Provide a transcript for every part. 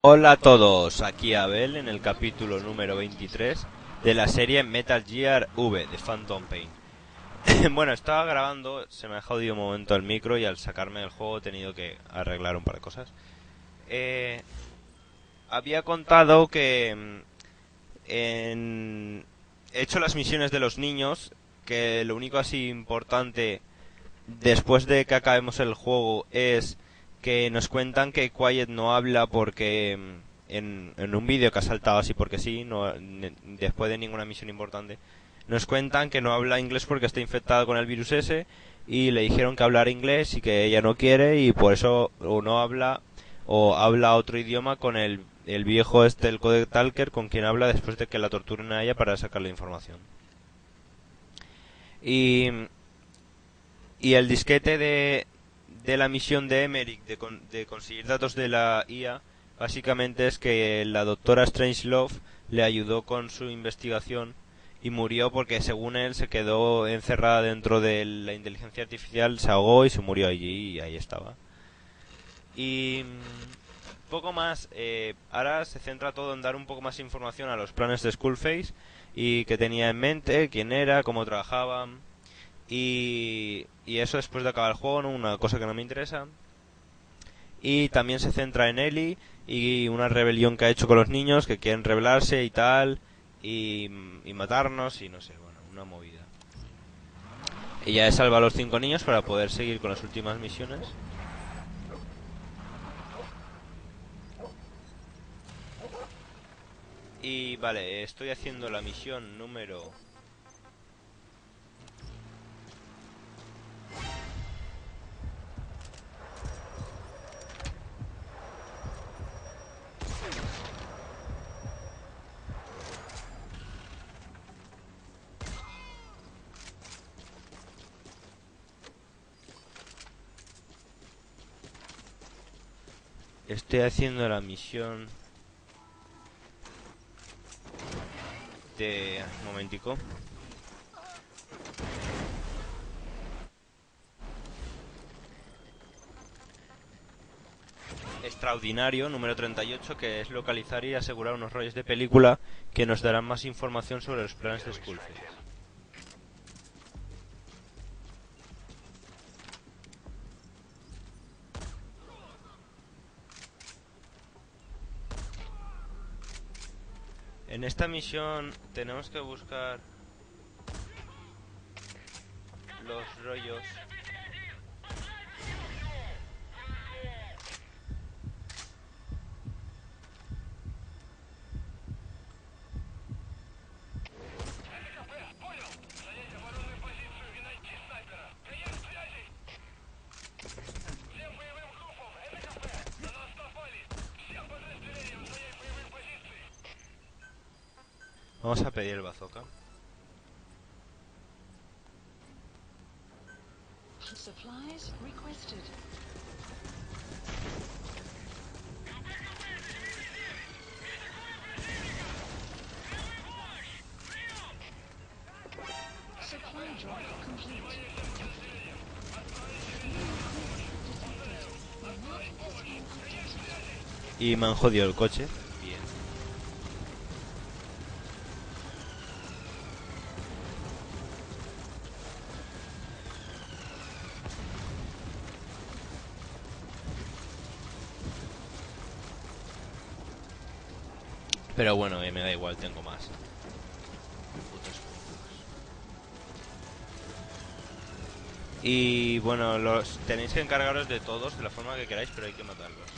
Hola a todos, aquí Abel en el capítulo número 23 de la serie Metal Gear V de Phantom Pain. Bueno, estaba grabando, se me ha jodido un momento el micro y al sacarme del juego he tenido que arreglar un par de cosas. Había contado que he hecho las misiones de los niños, que lo único así importante después de que acabemos el juego es que nos cuentan que Quiet no habla porque en un vídeo que ha saltado así porque sí, después de ninguna misión importante, nos cuentan que no habla inglés porque está infectada con el virus ese y le dijeron que hablara inglés y que ella no quiere y por eso o no habla o habla otro idioma con el viejo este, el Codec Talker, con quien habla después de que la torturen a ella para sacarle información. Y Y el disquete de la misión de Emmerich de conseguir datos de la IA, básicamente es que la doctora Strangelove le ayudó con su investigación y murió porque según él se quedó encerrada dentro de la inteligencia artificial, se ahogó y se murió allí y ahí estaba. Y poco más, ahora se centra todo en dar un poco más de información a los planes de Skullface y qué tenía en mente, quién era, cómo trabajaba. Y eso después de acabar el juego, ¿no? Una cosa que no me interesa. Y también se centra en Ellie y una rebelión que ha hecho con los niños que quieren rebelarse y tal. Y matarnos y no sé, bueno, una movida. Ella salva a los 5 niños para poder seguir con las últimas misiones. Y vale, estoy haciendo la misión número... Estoy haciendo la misión de... Un momentico. Extraordinario, número 38, que es localizar y asegurar unos rollos de película que nos darán más información sobre los planes de Skullface. En esta misión tenemos que buscar los rollos. Vamos a pedir el bazooka. Supplies requested. Supply drop complete. Y me han jodido el coche. Bien. Pero bueno, me da igual, tengo más. Putos putos. Y bueno, los tenéis que encargaros de todos de la forma que queráis, pero hay que matarlos.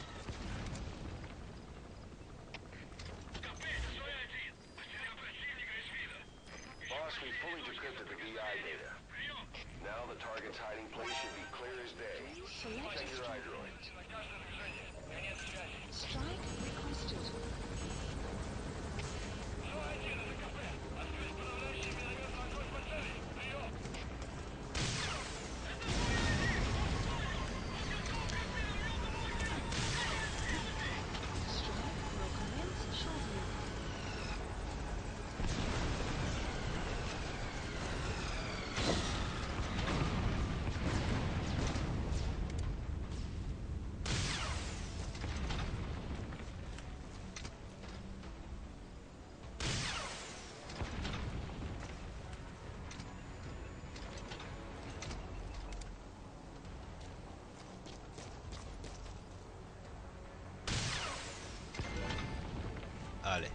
Boss, we fully decrypted the VI data. Now the target's hiding place should be clear as day. Check your iDroid. Strike requested. Strike will commence shortly. Vale.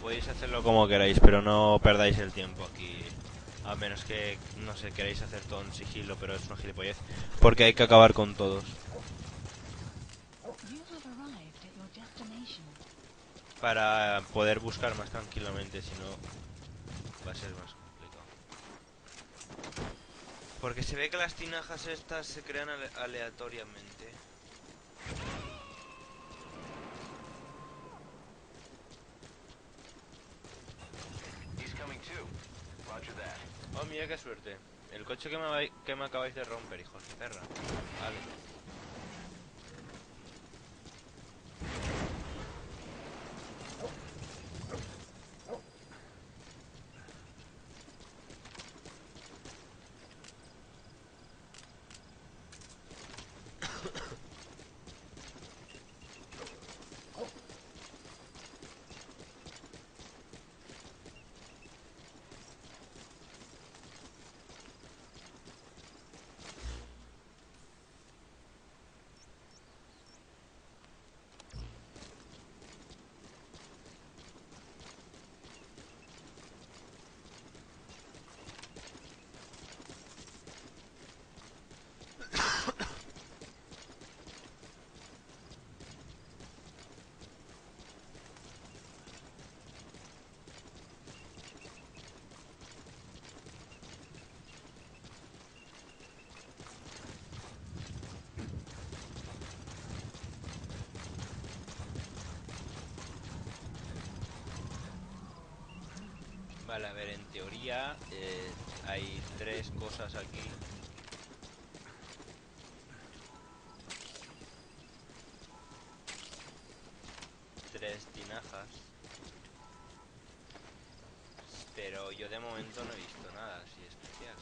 Podéis hacerlo como queráis, pero no perdáis el tiempo aquí. A menos que, no sé, queráis hacer todo en sigilo, pero es una gilipollez. Porque hay que acabar con todos. You have arrived at your destination. Para poder buscar más tranquilamente, si no va a ser más complicado. Porque se ve que las tinajas estas se crean aleatoriamente. He's coming too. Roger that. Oh, mira qué suerte. El coche que me acabáis de romper, hijos de perra. Vale. Vale, a ver, en teoría hay 3 cosas aquí. Tres tinajas. Pero yo de momento no he visto nada así especial.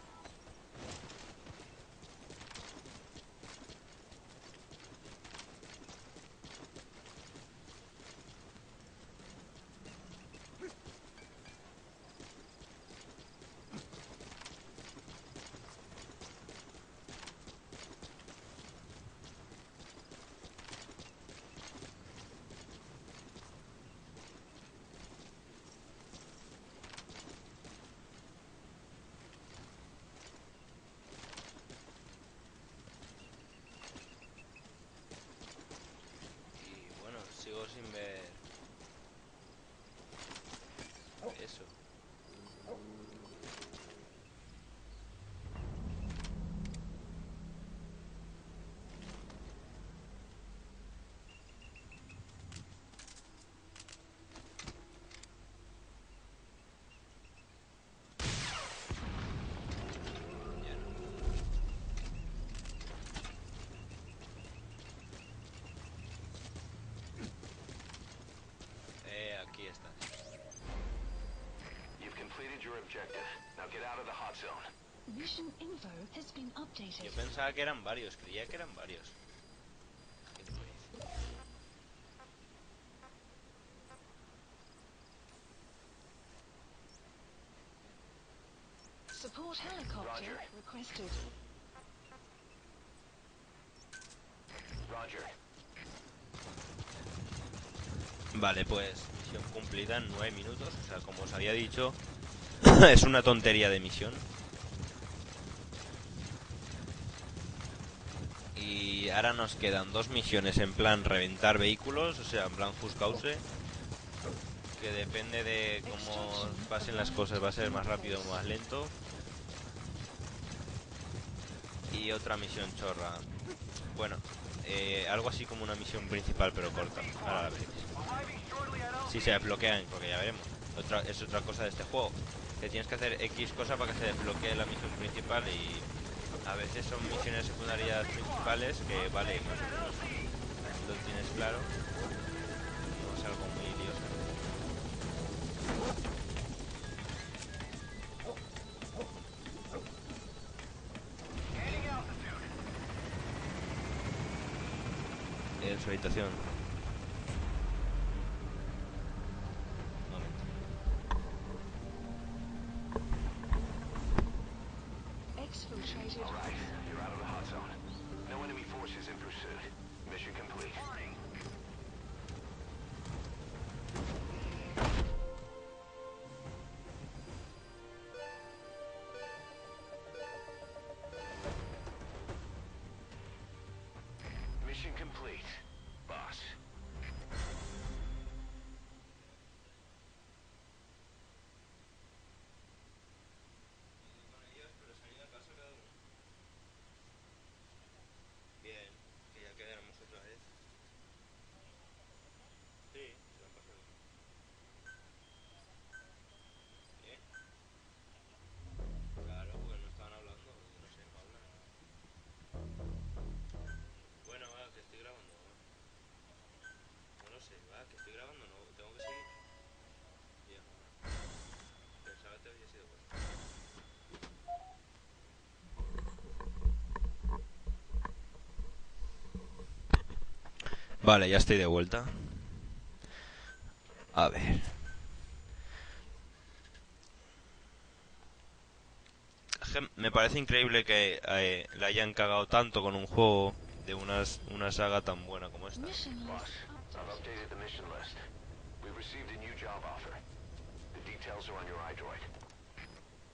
Y bueno, sigo sin ver eso. Ya no. Aquí está. You've completed your objective. Now get out of the hot zone. Mission info has been Yo updated. pensaba que eran varios, creía que eran varios. Support helicopter Roger. requested. Roger. Vale, pues misión cumplida en 9 minutos. O sea, como os había dicho, es una tontería de misión. Y ahora nos quedan 2 misiones en plan reventar vehículos, o sea, en plan Just Cause. Que depende de cómo pasen las cosas, va a ser más rápido o más lento. Y otra misión chorra. Bueno, algo así como una misión principal pero corta. Ahora la veréis. Si se desbloquean, porque ya veremos. Es otra cosa de este juego. Que tienes que hacer X cosa para que se desbloquee la misión principal y a veces son misiones secundarias principales que vale, más o menos lo tienes claro. No es algo muy lioso. En su habitación. Un momento. Exfiltrated. All right. You're out of the hot zone. No enemy forces in pursuit. Mission complete. complete, boss. Bien, que ya quedáramos otra vez. Sí, se lo han pasado. ¿Eh? Claro, porque no estaban hablando, no sé, no hablan. Bueno, va, que estoy grabando, va. No lo sé, va, que estoy grabando, no, tengo que seguir. Ya, pensaba que te había sido bueno. Vale, ya estoy de vuelta. A ver. Me parece increíble que la hayan cagado tanto con un juego de una saga tan buena como esta. Mission Boss, list I've updated. updated the mission list. We've received a new job offer. The details are on your iDroid.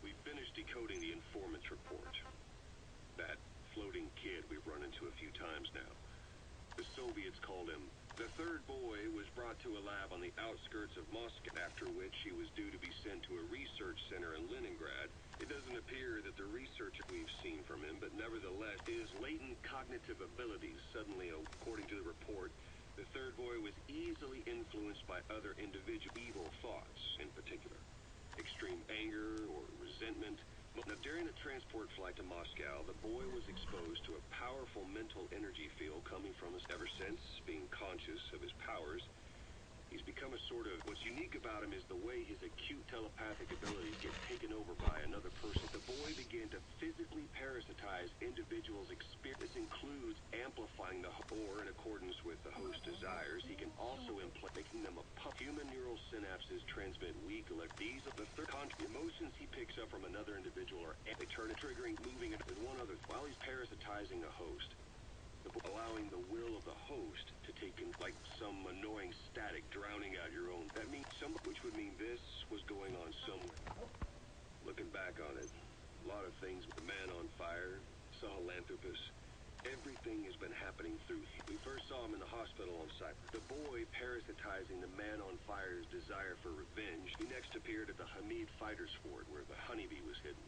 We finished decoding the informant's report. That floating kid we've run into a few times now. The Soviets called him. The third boy was brought to a lab on the outskirts of Moscow, after which he was due to be sent to a research center in Leningrad. It doesn't appear that the research we've seen from him, but nevertheless, his latent cognitive abilities suddenly, according to the report, the third boy was easily influenced by other individual evil thoughts, in particular. Extreme anger or resentment. Now, during the transport flight to Moscow, the boy was exposed to a powerful mental energy field coming from us ever since, being conscious of his powers. He's become a sort of, what's unique about him is the way his acute telepathic abilities get taken over by another person. The boy began to physically parasitize individuals' experience. This includes amplifying the or in accordance with the host's desires. He can also implant making them a pup. Human neural synapses transmit weak these are the third emotions he picks up from another individual are they turn it triggering moving it. There's one other while he's parasitizing a host. Allowing the will of the host to take in like some annoying static drowning out your own. That means some, which would mean this was going on somewhere. Looking back on it, a lot of things with the man on fire, Sahelanthropus, everything has been happening through him. We first saw him in the hospital on Cyprus. The boy parasitizing the man on fire's desire for revenge. He next appeared at the Hamid Fighters Fort where the honeybee was hidden.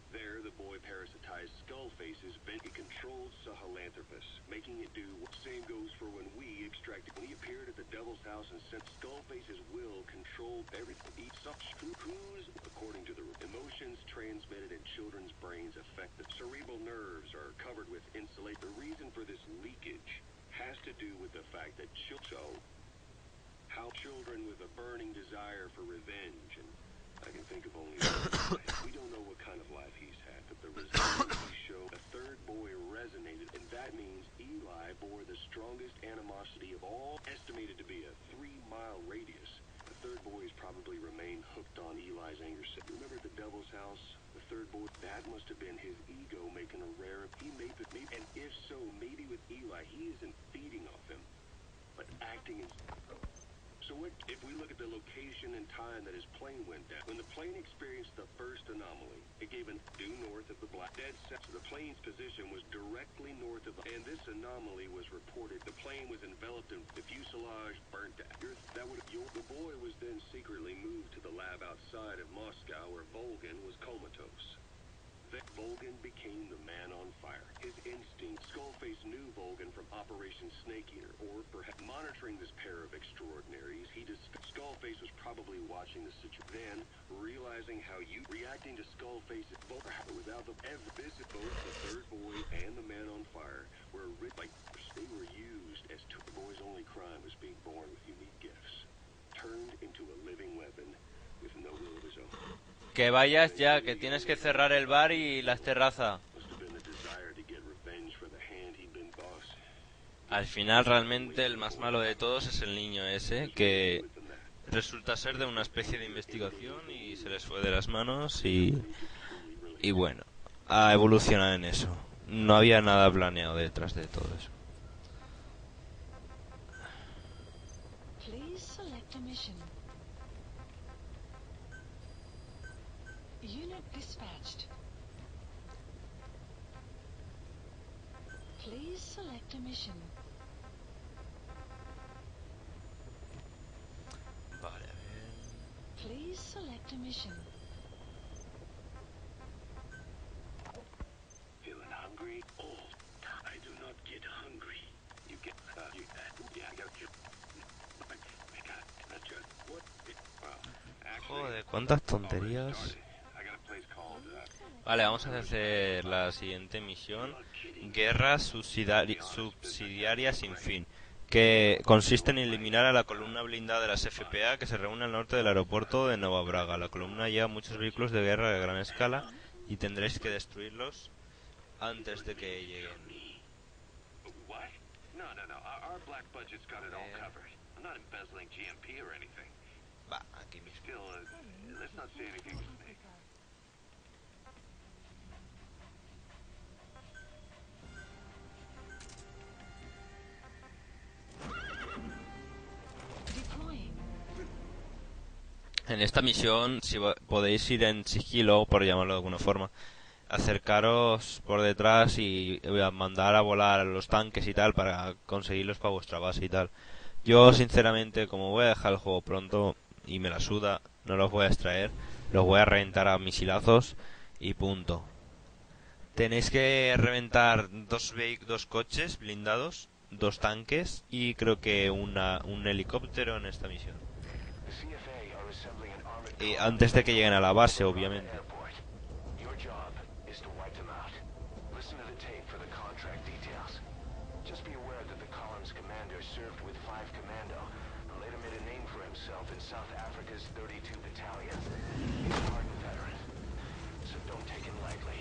There, the boy parasitized Skullface's he controlled Sahelanthropus, making it do what same goes for when we extracted. When he appeared at the Devil's House and sent Skullface's will controlled everything. Each such who's, according to the emotions transmitted in children's brains affect the cerebral nerves are covered with insulate. The reason for this leakage has to do with the fact that how children with a burning desire for revenge and I can think of only one. We don't know what kind of life he's had, but the resentment he showed, the third boy resonated, and that means Eli bore the strongest animosity of all, estimated to be a 3-mile radius. The third boy has probably remained hooked on Eli's anger. Remember the Devil's House? The third boy? That must have been his ego making a rare. He made the and if so, maybe with Eli, he isn't feeding off him, but acting in. So if we look at the location and time that his plane went down, when the plane experienced the first anomaly, it gave an due north of the Black Dead Sea. So the plane's position was directly north of and this anomaly was reported. The plane was enveloped in the fuselage burnt to that would the boy was then secretly moved to the lab outside of Moscow where Volgin was comatose. Then Volgin became the man on fire. His instinct. Skullface knew Volgin from Operation Snake Eater, or perhaps monitoring this pair of extraordinaries, Skullface was probably watching the situation. Then, realizing how you reacting to Skullface's without the this is both the third boy and the man on fire were like they were used as two. The boy's only crime was being born with unique gifts, turned into a living weapon with no will of his own. Que vayas ya, que tienes que cerrar el bar y las terrazas. Al final realmente el más malo de todos es el niño ese, que resulta ser de una especie de investigación y se les fue de las manos y bueno, ha evolucionado en eso. No había nada planeado detrás de todo eso. Please select a mission. Unit dispatched. Please select a mission. Select a mission. Feeling hungry? Oh, I do not get hungry. You get, yeah, I got you. I got, not just, what? Well, actually, Joder, cuántas already tonterías. started. I got a place called, Vale, vamos a hacer la siguiente misión. Guerra subsidiaria sin fin. Que consiste en eliminar a la columna blindada de las FPA que se reúne al norte del aeropuerto de Nova Braga. La columna lleva muchos vehículos de guerra de gran escala y tendréis que destruirlos antes de que lleguen. What? No. Our black budget's got it all covered. I'm not embezzling GMP or anything. Va, aquí mismo. Still, let's not say anything to Snake. Deploying. En esta misión, si podéis ir en sigilo, por llamarlo de alguna forma, acercaros por detrás y mandar a volar a los tanques y tal para conseguirlos para vuestra base y tal. Yo, sinceramente, como voy a dejar el juego pronto y me la suda, no los voy a extraer, los voy a reventar a misilazos y punto. Tenéis que reventar dos coches blindados, 2 tanques y creo que un helicóptero en esta misión. The CFA are assembling an armored Y car antes de que lleguen a la base, obviamente. airport. Your job is to wipe them out. Listen to the tape for the contract details. Just be aware that the column's commander served with 5 Commando and later made a name for himself in South Africa's 32 Battalion. He's a hardened veteran, so don't take him lightly.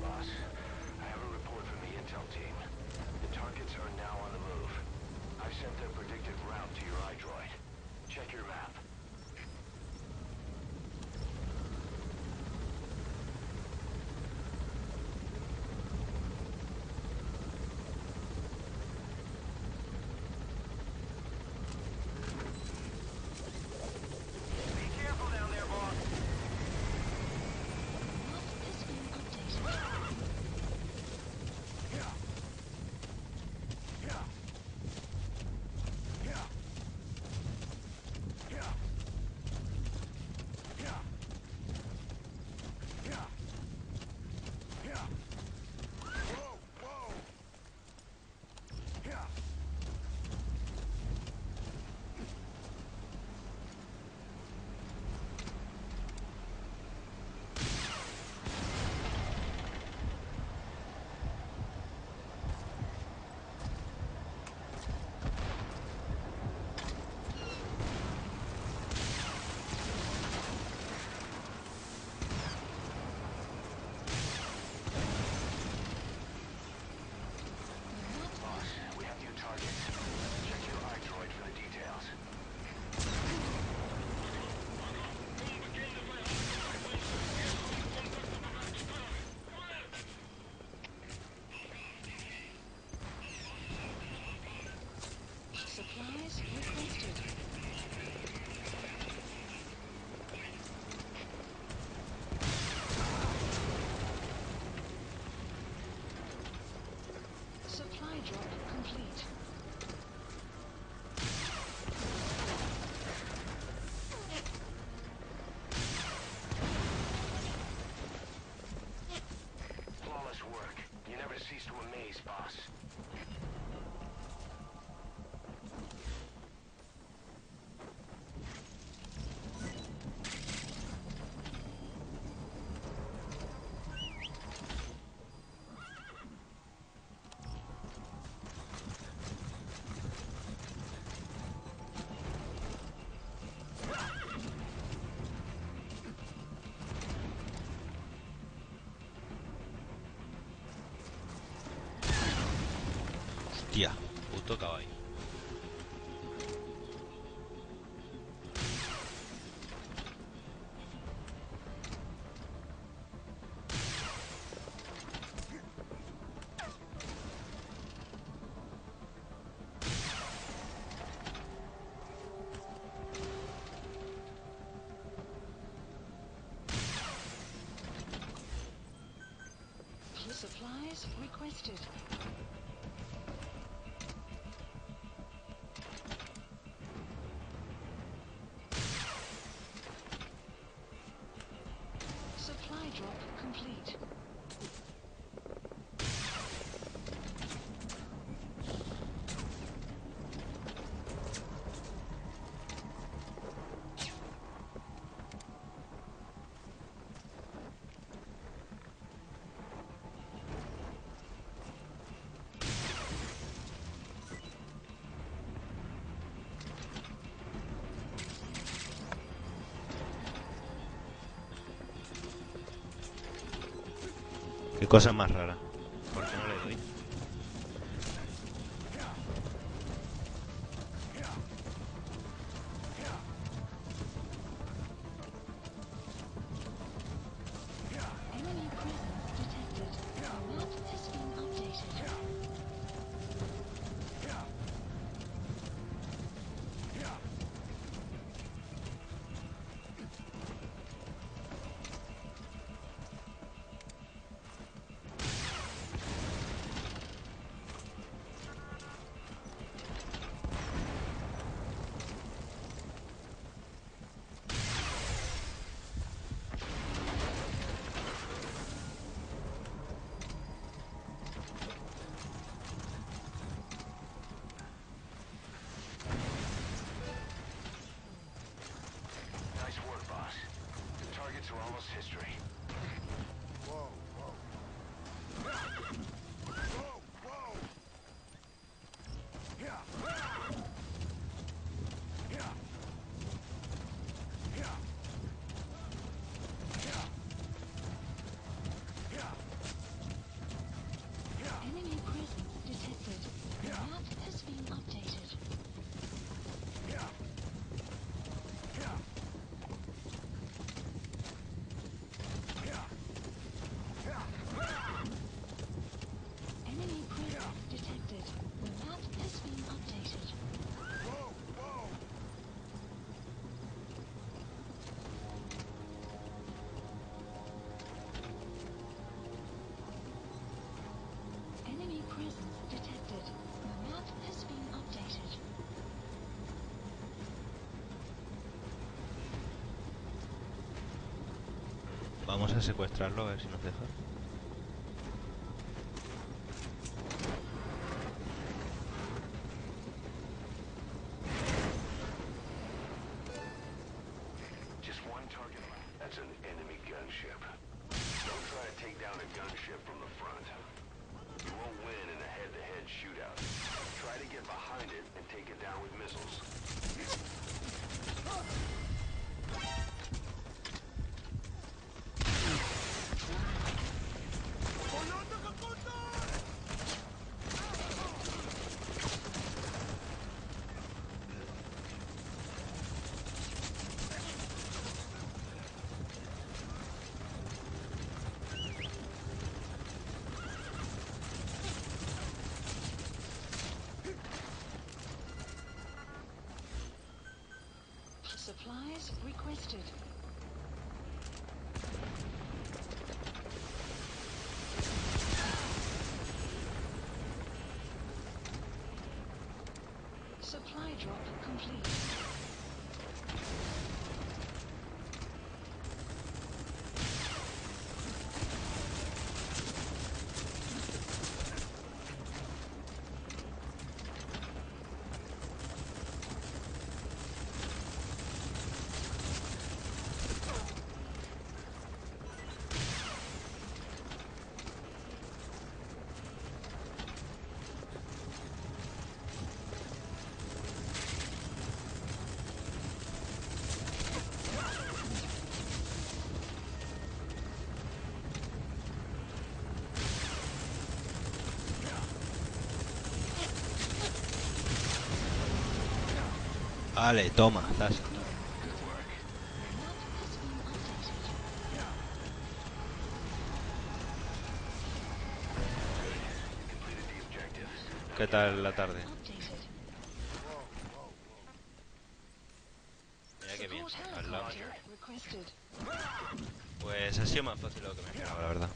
Boss, I have a report from the intel team. The targets are now on the move. I've sent their predicted route to your iDroid. Check your map. Map has been updated. Boss, we have new targets. Check your iDroid for the details. Supplies requested. Supply drop complete. Flawless work. You never cease to amaze, boss. Hostia, puto caballo. Supplies requested. Qué cosa más rara. ¿Por qué no le doy? Enemy presence detected. Map has been updated. Nice work, boss. The targets are almost history. Enemy presence detected. Map has been updated. Enemy presence detected. Map has been updated. Enemy presence detected. Map has been updated. Vamos a secuestrarlo a ver si nos deja. Just one target left. That's an enemy gunship. Don't try to take down a gunship from the front. You won't win in a head-to-head shootout. Try to get behind it and take it down with missiles. Supplies requested. Supply drop complete. Vale, toma, zas. ¿Qué tal la tarde? Mira qué bien, al lado. Pues ha sido más fácil de lo que me esperaba, la verdad.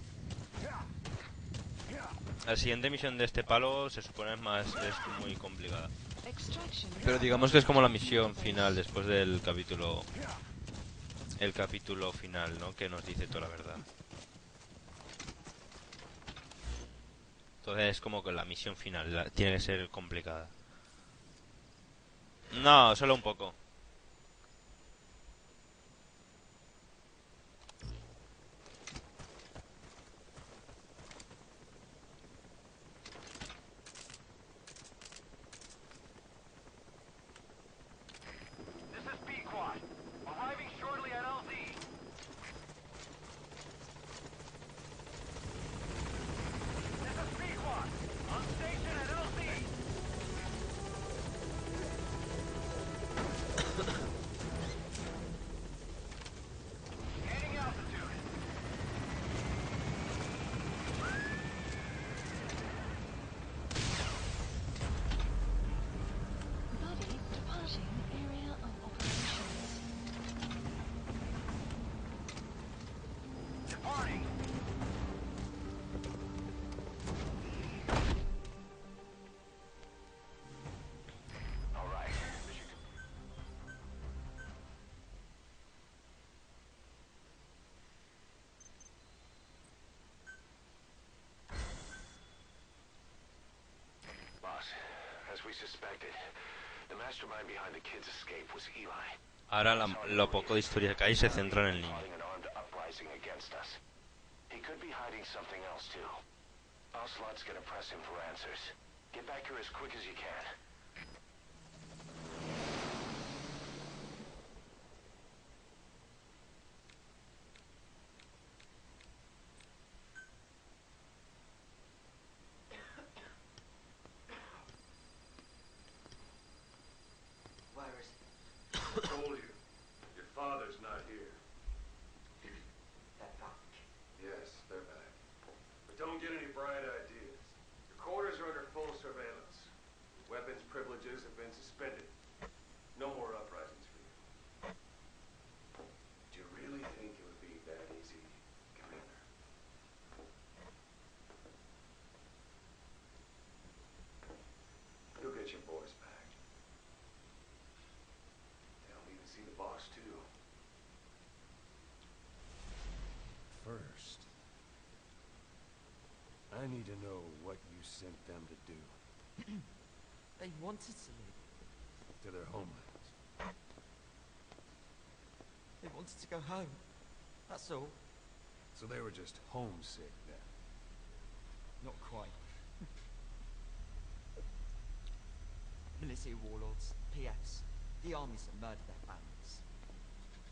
La siguiente misión de este palo se supone es muy complicada. Pero digamos que es como la misión final después del capítulo. El capítulo final, ¿no? Que nos dice toda la verdad. Entonces es como que la misión final tiene que ser complicada. No, solo un poco. we suspected. The mastermind behind the kid's escape was Eli. Ahora lo poco de historia que hay se centra en el niño. Plotting an armed uprising against us. He could be hiding something else too. Ocelot's gonna press him for answers. Get back here as quick as you can. I told you, your father's not here. They're back. Yes, they're back. But don't get any bright ideas. Your quarters are under full surveillance. Weapons privileges have been suspended. No more uprisings for you. Do you really think it would be that easy, Commander? You'll get your boys back. They'll even see the boss, too. First, I need to know what you sent them to do They wanted to leave. to their homelands. They wanted to go home. That's all. So they were just homesick then. Not quite. Military warlords, PFs, the armies that murdered their families.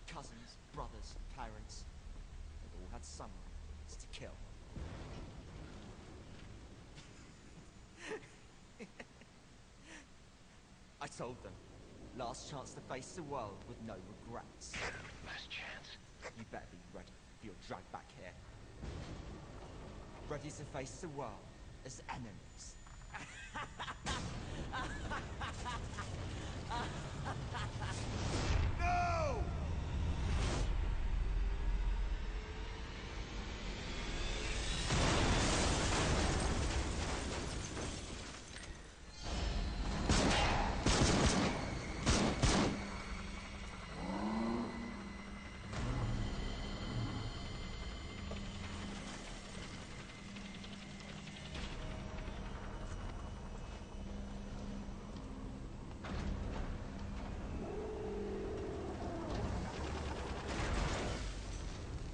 Cousins, brothers, parents. They all had someone to kill. I told them, last chance to face the world with no regrets. Last chance? You better be ready for your drag back here. Ready to face the world as enemies. No!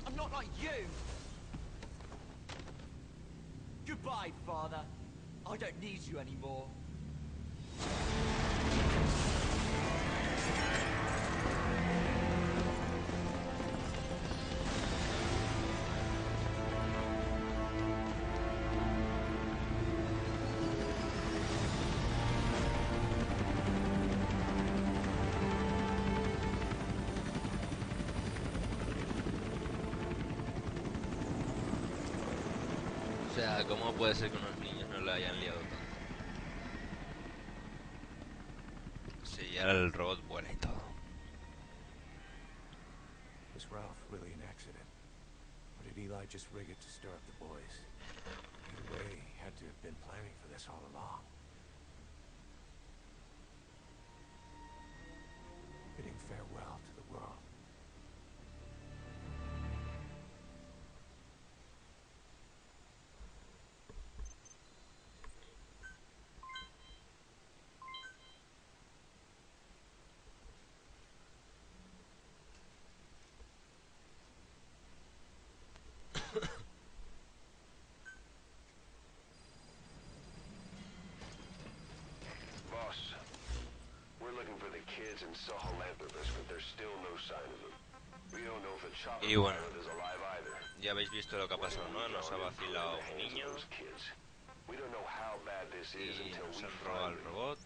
I'm not like you! Goodbye, Father. I don't need you anymore. O sea, ¿cómo puede ser que unos niños no le hayan liado tanto? Si ya el robot vuela y todo. Was Ralph really an accident? Or did Eli just rig it to stir up the boys? Either way, he had to have been planning for this all along. Bidding farewell to the world. Boss, we're looking for the kids in Sahelanthropus, but there's still no sign of them. We don't know if the chopper Y bueno, pilot is alive either. ya habéis visto lo que ha pasado, ¿no? Nos ha vacilado un niño We don't know how bad this is y until nos we han robado find el them. robot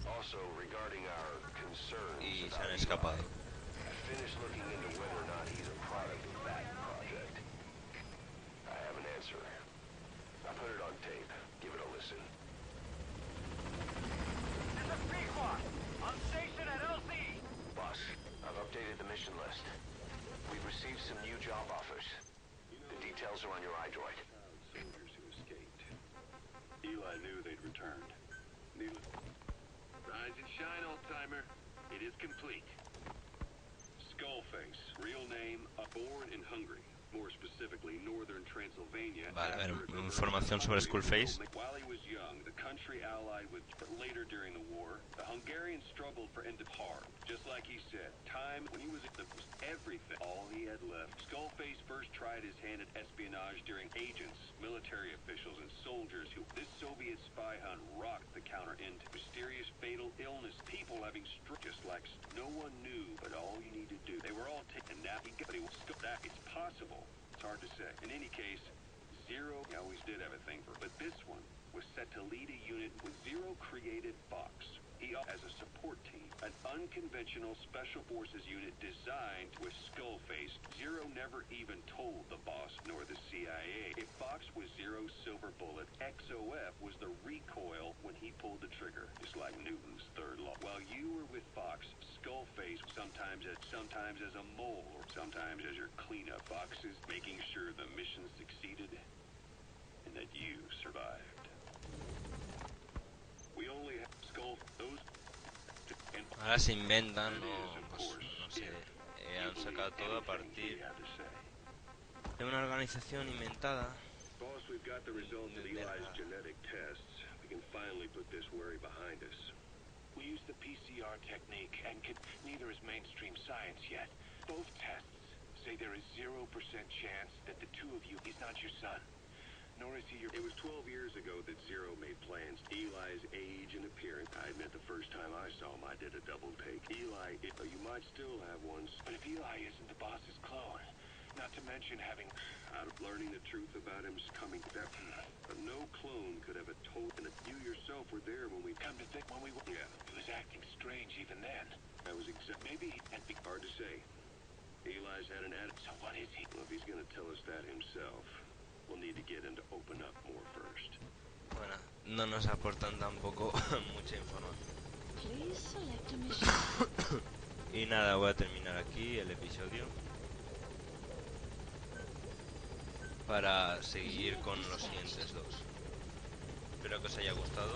Also, regarding our concerns y se about han Eli, escapado. I finished looking into whether or not he's a product of that project. I have an answer. I put it on tape. Give it a listen. This is Pequot. On station at LC. Boss, I've updated the mission list. We've received some new job offers. The details are on your iDroid. Soldiers who escaped. Eli knew they'd returned. Needless. Rise and shine, old-timer. It is complete. Skullface, real name, born in Hungary. more specifically northern Transylvania. Vale, a ver, after información sobre Skullface. While he was young, the country allied with later during the war. The Hungarians struggled for hard, just like he said. Time when he was everything, all he had left. Skullface first tried his hand at espionage during agents, military officials, and soldiers who this Soviet spy hunt rocked the counter into mysterious fatal illness, people having stroke just like no one knew, but all you need to do. They were all taken. Now he got that it's possible. It's hard to say. In any case, Zero he always did have a thing for, but this one was set to lead a unit with Zero created Fox. He as a support team, an unconventional special forces unit designed with Skullface. Zero never even told the boss nor the CIA. If Fox was Zero's silver bullet, XOF was the recoil when he pulled the trigger. Just like Newton's third law. While you were with Fox, Skullface sometimes as a mole or sometimes as your cleanup. Fox is making sure the mission succeeded and that you survived. We only have those. Ahora se inventan, o pues no sé, han sacado todo a partir de una organización inventada. Boss, we've got the results of Eli's genetic tests. We can finally put this worry behind us. We use the PCR technique, and neither is mainstream science yet. Both tests say there is 0% chance that the two of you is not your son. Nor is he your... It was 12 years ago that Zero made plans. Eli's age and appearance. I admit the first time I saw him, I did a double take. Eli, you might still have one. But if Eli isn't the boss's clone, not to mention having... Out of learning the truth about him's coming that no clone could have a told, and you yourself were there when we come to think when we were... Yeah. He was acting strange even then. That was Maybe and be hard to say. Eli's had an attitude. So what is he? Well, if he's going to tell us that himself, we'll need to get him to open up more first. Bueno, no nos aportan tampoco mucha información. Please select a mission. Y nada, voy a terminar aquí el episodio para seguir con los siguientes dos. Espero que os haya gustado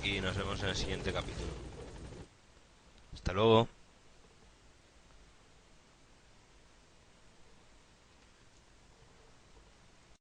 y nos vemos en el siguiente capítulo. Hasta luego.